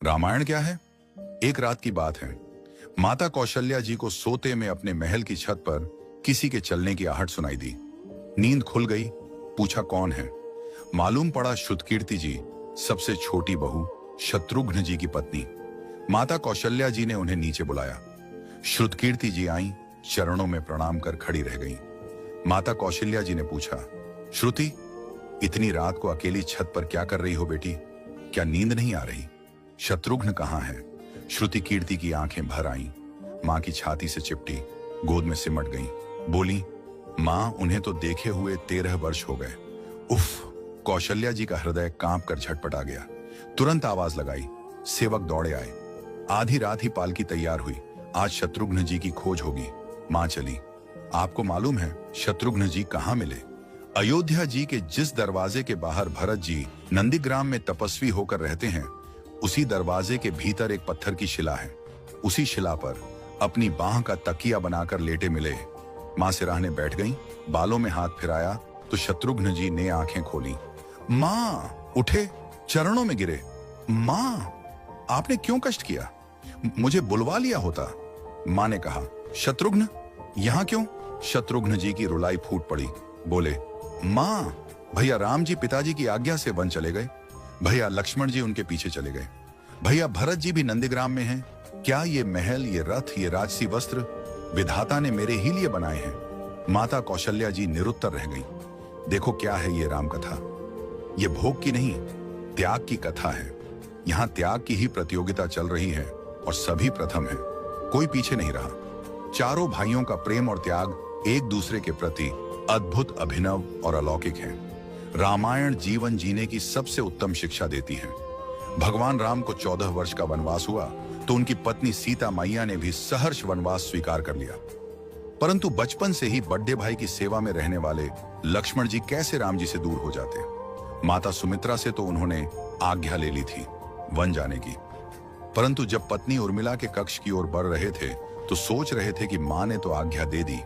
रामायण क्या है? एक रात की बात है। माता कौशल्या जी को सोते में अपने महल की छत पर किसी के चलने की आहट सुनाई दी। नींद खुल गई। पूछा कौन है? मालूम पड़ा श्रुतकीर्ति जी, सबसे छोटी बहू शत्रुघ्न जी की पत्नी। माता कौशल्या जी ने उन्हें नीचे बुलाया। श्रुतकीर्ति जी आई, चरणों में प्रणाम कर खड़ी रह गईं। माता कौशल्या जी ने पूछा, श्रुति, इतनी रात को अकेली छत पर क्या कर रही हो बेटी? क्या नींद नहीं आ रही? शत्रुघ्न कहाँ है? श्रुति कीर्ति की आंखें भर आईं, मां की छाती से चिपटी, गोद में सिमट गईं। बोली, मां, उन्हें तो देखे हुए 13 वर्ष हो गए। उफ! कौशल्या जी का हृदय कांप कर झटपटा गया। तुरंत आवाज लगाई। सेवक दौड़े आए। आधी रात ही पालकी तैयार हुई। आज शत्रुघ्न जी की खोज होगी। मां चली। आपको मालूम है शत्रुघ्न जी कहाँ मिले? अयोध्या जी के जिस दरवाजे के बाहर भरत जी नंदीग्राम में तपस्वी होकर रहते हैं, उसी दरवाजे के भीतर एक पत्थर की शिला है। उसी शिला पर अपनी बाह का तकिया बनाकर लेटे मिले। मां सिराहने बैठ गईं, बालों में हाथ फिराया तो शत्रुघ्न जी ने आंखें खोली। मां! उठे, चरणों में गिरे। मां, आपने क्यों कष्ट किया? मुझे बुलवा लिया होता। मां ने कहा, शत्रुघ्न यहां क्यों? शत्रुघ्न जी की रुलाई फूट पड़ी। बोले, मां, भैया राम जी पिताजी की आज्ञा से वन चले गए। भैया लक्ष्मण जी उनके पीछे चले गए। भैया भरत जी भी नंदीग्राम में हैं। क्या ये महल, ये रथ, ये राजसी वस्त्र विधाता ने मेरे ही लिए बनाए हैं? माता कौशल्या जी निरुत्तर रह गई। देखो क्या है ये राम कथा। ये भोग की नहीं, त्याग की कथा है। यहाँ त्याग की ही प्रतियोगिता चल रही है और सभी प्रथम है, कोई पीछे नहीं रहा। चारों भाइयों का प्रेम और त्याग एक दूसरे के प्रति अद्भुत, अभिनव और अलौकिक है। रामायण जीवन जीने की सबसे उत्तम शिक्षा देती है। भगवान राम को 14 वर्ष का वनवास हुआ तो उनकी पत्नी सीता मैया ने भी सहर्ष वनवास स्वीकार कर लिया। परंतु बचपन से ही बड़े भाई की सेवा में रहने वाले लक्ष्मण जी कैसे राम जी से दूर हो जाते? माता सुमित्रा से तो उन्होंने आज्ञा ले ली थी वन जाने की, परंतु जब पत्नी उर्मिला के कक्ष की ओर बढ़ रहे थे तो सोच रहे थे कि मां ने तो आज्ञा दे दी,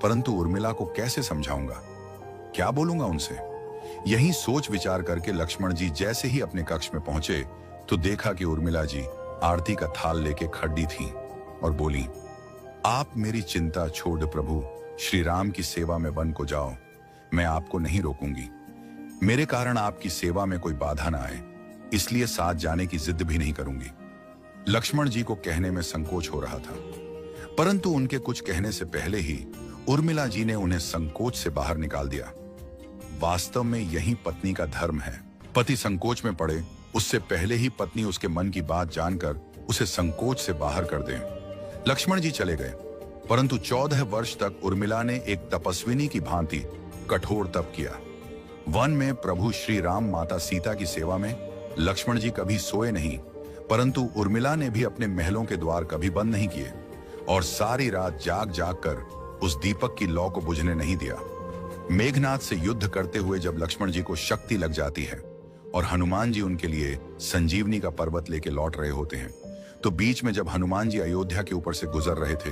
परंतु उर्मिला को कैसे समझाऊंगा, क्या बोलूंगा उनसे? यही सोच विचार करके लक्ष्मण जी जैसे ही अपने कक्ष में पहुंचे तो देखा कि उर्मिला जी आरती का थाल लेके खड़ी थी और बोली, आप मेरी चिंता छोड़ प्रभु श्री राम की सेवा में वन को जाओ। मैं आपको नहीं रोकूंगी। मेरे कारण आपकी सेवा में कोई बाधा ना आए, इसलिए साथ जाने की जिद भी नहीं करूंगी। लक्ष्मण जी को कहने में संकोच हो रहा था, परंतु उनके कुछ कहने से पहले ही उर्मिला जी ने उन्हें संकोच से बाहर निकाल दिया। वास्तव में यही पत्नी का धर्म है। पति संकोच में पड़े उससे पहले ही पत्नी उसके मन की बात जानकर उसे संकोच से बाहर कर दे। लक्ष्मण जी चले गए, परंतु 14 वर्ष तक उर्मिला ने एक तपस्विनी की भांति कठोर तप किया। वन में प्रभु श्री राम माता सीता की सेवा में लक्ष्मण जी कभी सोए नहीं, परंतु उर्मिला ने भी अपने महलों के द्वार कभी बंद नहीं किए और सारी रात जाग जाग कर उस दीपक की लौ को बुझने नहीं दिया। मेघनाथ से युद्ध करते हुए जब लक्ष्मण जी को शक्ति लग जाती है और हनुमान जी उनके लिए संजीवनी का पर्वत लेके लौट रहे होते हैं, तो बीच में जब हनुमान जी अयोध्या के ऊपर से गुजर रहे थे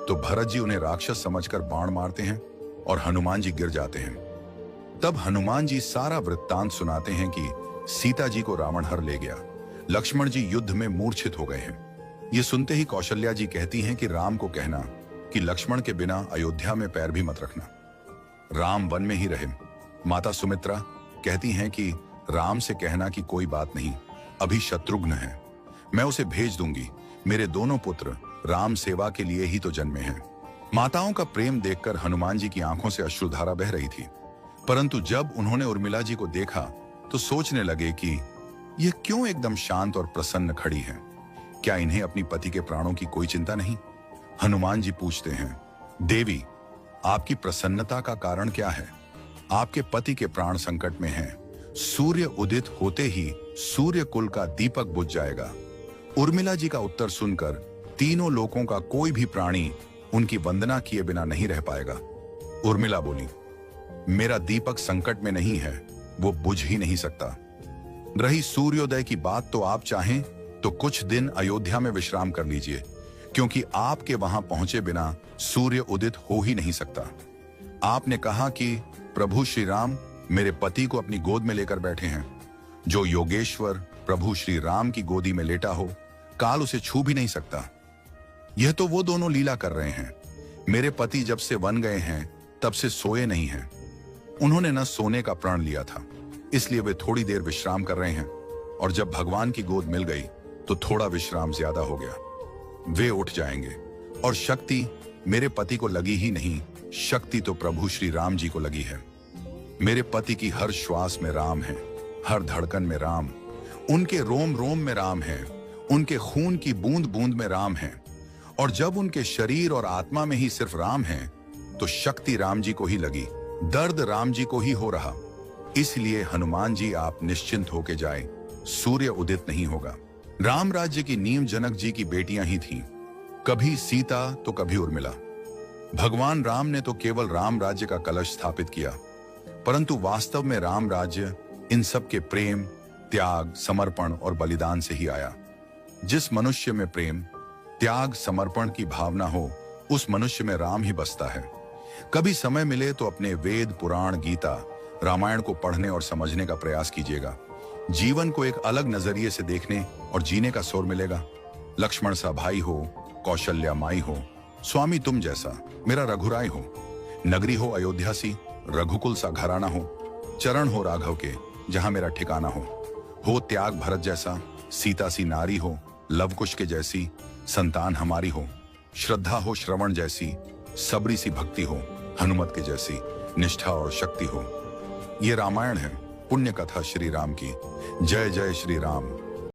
तो भरत जी उन्हें राक्षस समझकर बाण मारते हैं और हनुमान जी गिर जाते हैं। तब हनुमान जी सारा वृत्तांत सुनाते हैं कि सीता जी को रावण हर ले गया, लक्ष्मण जी युद्ध में मूर्छित हो गए हैं। ये सुनते ही कौशल्या जी कहती हैं कि राम को कहना कि लक्ष्मण के बिना अयोध्या में पैर भी मत रखना, राम वन में ही रहे। माता सुमित्रा कहती हैं कि राम से कहना कि कोई बात नहीं, अभी शत्रुघ्न है, मैं उसे भेज दूंगी। मेरे दोनों पुत्र राम सेवा के लिए ही तो जन्मे हैं। माताओं का प्रेम देखकर हनुमान जी की आंखों से अश्रुधारा बह रही थी, परंतु जब उन्होंने उर्मिला जी को देखा तो सोचने लगे कि यह क्यों एकदम शांत और प्रसन्न खड़ी है? क्या इन्हें अपनी पति के प्राणों की कोई चिंता नहीं? हनुमान जी पूछते हैं, देवी, आपकी प्रसन्नता का कारण क्या है? आपके पति के प्राण संकट में हैं। सूर्य उदित होते ही सूर्य कुल का दीपक बुझ जाएगा। उर्मिला जी का उत्तर सुनकर तीनों लोकों का कोई भी प्राणी उनकी वंदना किए बिना नहीं रह पाएगा। उर्मिला बोली, मेरा दीपक संकट में नहीं है, वो बुझ ही नहीं सकता। रही सूर्योदय की बात, तो आप चाहें तो कुछ दिन अयोध्या में विश्राम कर लीजिए, क्योंकि आपके वहां पहुंचे बिना सूर्य उदित हो ही नहीं सकता। आपने कहा कि प्रभु श्री राम मेरे पति को अपनी गोद में लेकर बैठे हैं। जो योगेश्वर प्रभु श्री राम की गोदी में लेटा हो, काल उसे छू भी नहीं सकता। यह तो वो दोनों लीला कर रहे हैं। मेरे पति जब से वन गए हैं तब से सोए नहीं हैं। उन्होंने न सोने का प्रण लिया था, इसलिए वे थोड़ी देर विश्राम कर रहे हैं, और जब भगवान की गोद मिल गई तो थोड़ा विश्राम ज्यादा हो गया। वे उठ जाएंगे। और शक्ति मेरे पति को लगी ही नहीं, शक्ति तो प्रभु श्री राम जी को लगी है। मेरे पति की हर श्वास में राम है, हर धड़कन में राम, उनके रोम रोम में राम है, उनके खून की बूंद बूंद में राम है। और जब उनके शरीर और आत्मा में ही सिर्फ राम है तो शक्ति राम जी को ही लगी, दर्द राम जी को ही हो रहा। इसलिए हनुमान जी आप निश्चिंत होके जाए, सूर्य उदित नहीं होगा। राम राज्य की नींव जनक जी की बेटियां ही थीं, कभी सीता तो कभी उर्मिला। भगवान राम ने तो केवल राम राज्य का कलश स्थापित किया, परंतु वास्तव में राम राज्य इन सब के प्रेम, त्याग, समर्पण और बलिदान से ही आया। जिस मनुष्य में प्रेम, त्याग, समर्पण की भावना हो, उस मनुष्य में राम ही बसता है। कभी समय मिले तो अपने वेद, पुराण, गीता, रामायण को पढ़ने और समझने का प्रयास कीजिएगा। जीवन को एक अलग नजरिए से देखने और जीने का सोर मिलेगा। लक्ष्मण सा भाई हो, कौशल्या माई हो, स्वामी तुम जैसा मेरा रघुराय हो, नगरी हो अयोध्या सी, रघुकुल सा घराना हो, चरण हो राघव के जहां मेरा ठिकाना हो त्याग भरत जैसा, सीता सी नारी हो, लवकुश के जैसी संतान हमारी हो, श्रद्धा हो श्रवण जैसी, सबरी सी भक्ति हो, हनुमत के जैसी निष्ठा और शक्ति हो। ये रामायण है, पुण्य कथा श्री राम की। जय जय श्री राम।